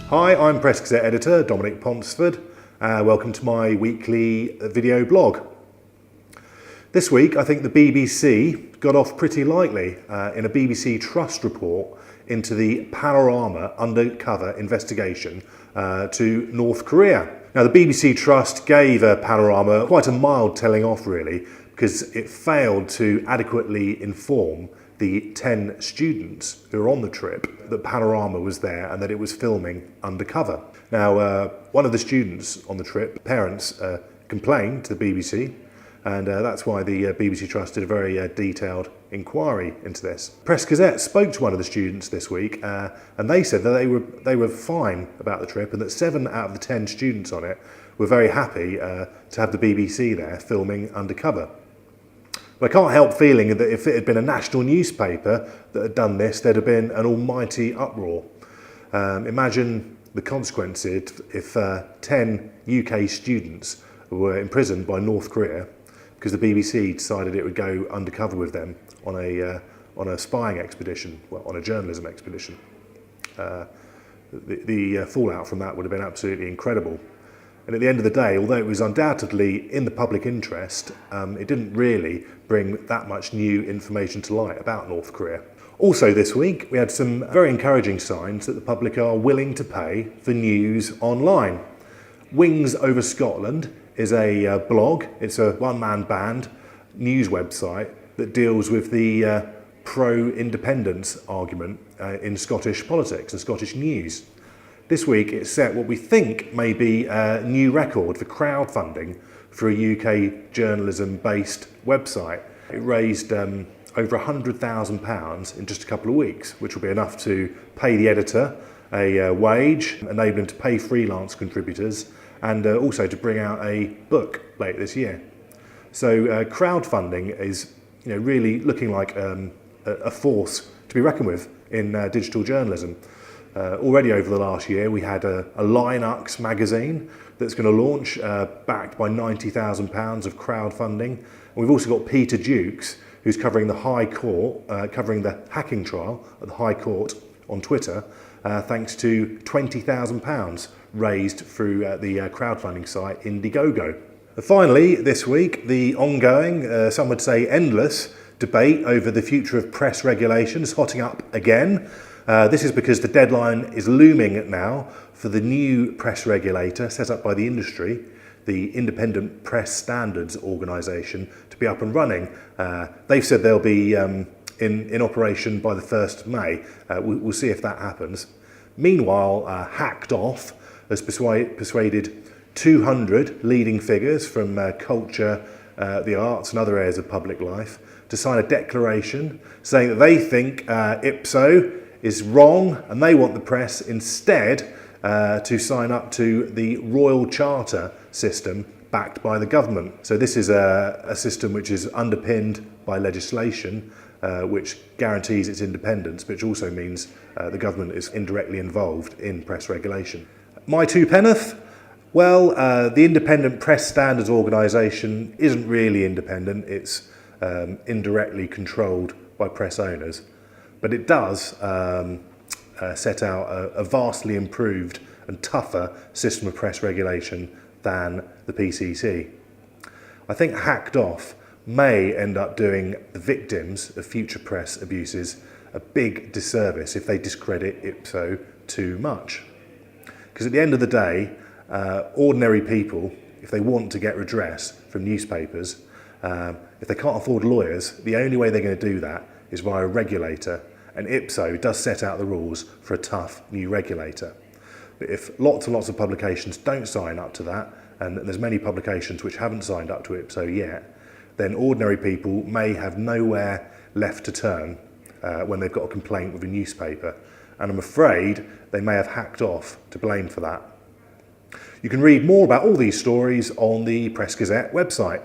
Hi, I'm Press Gazette editor Dominic Ponsford. Welcome to my weekly video blog. This week I think the BBC got off pretty lightly in a BBC Trust report into the Panorama undercover investigation to North Korea. Now the BBC Trust gave Panorama quite a mild telling off really, because it failed to adequately inform the 10 students who were on the trip that Panorama was there and that it was filming undercover. Now, one of the students on the trip, parents complained to the BBC, and that's why the BBC Trust did a very detailed inquiry into this. Press Gazette spoke to one of the students this week, and they said that they were fine about the trip and that 7 out of the 10 students on it were very happy to have the BBC there filming undercover. But I can't help feeling that if it had been a national newspaper that had done this, there'd have been an almighty uproar. Imagine the consequences if 10 UK students were imprisoned by North Korea because the BBC decided it would go undercover with them on a spying expedition, well, on a journalism expedition. The fallout from that would have been absolutely incredible. And at the end of the day, although it was undoubtedly in the public interest, it didn't really bring that much new information to light about North Korea. Also this week, we had some very encouraging signs that the public are willing to pay for news online. Wings Over Scotland is a blog. It's a one-man band news website that deals with the pro-independence argument in Scottish politics and Scottish news. This week it set what we think may be a new record for crowdfunding for a UK journalism-based website. It raised over £100,000 in just a couple of weeks, which will be enough to pay the editor a wage, enable him to pay freelance contributors, and also to bring out a book later this year. So crowdfunding is really looking like a force to be reckoned with in digital journalism. Already over the last year we had a Linux magazine that's going to launch backed by £90,000 of crowdfunding. And we've also got Peter Dukes, who's covering the High Court, covering the hacking trial at the High Court on Twitter, thanks to £20,000 raised through the crowdfunding site Indiegogo. And finally, this week, the ongoing, some would say endless, debate over the future of press regulation is hotting up again. This is because the deadline is looming now for the new press regulator set up by the industry, the Independent Press Standards Organisation, to be up and running. They've said they'll be in operation by the 1st of May. We'll see if that happens. Meanwhile, Hacked Off has persuaded 200 leading figures from culture, the arts and other areas of public life to sign a declaration saying that they think Ipso is wrong and they want the press instead to sign up to the Royal Charter system backed by the government. So this is a system which is underpinned by legislation which guarantees its independence, which also means the government is indirectly involved in press regulation. My two penneth? Well, the Independent Press Standards Organisation isn't really independent, it's indirectly controlled by press owners. But it does set out a vastly improved and tougher system of press regulation than the PCC. I think Hacked Off may end up doing the victims of future press abuses a big disservice if they discredit Ipso too much. Because at the end of the day, ordinary people, if they want to get redress from newspapers, if they can't afford lawyers, the only way they're going to do that is via a regulator, and Ipso does set out the rules for a tough new regulator. But if lots and lots of publications don't sign up to that, and there's many publications which haven't signed up to Ipso yet, then ordinary people may have nowhere left to turn when they've got a complaint with a newspaper. And I'm afraid they may have Hacked Off to blame for that. You can read more about all these stories on the Press Gazette website.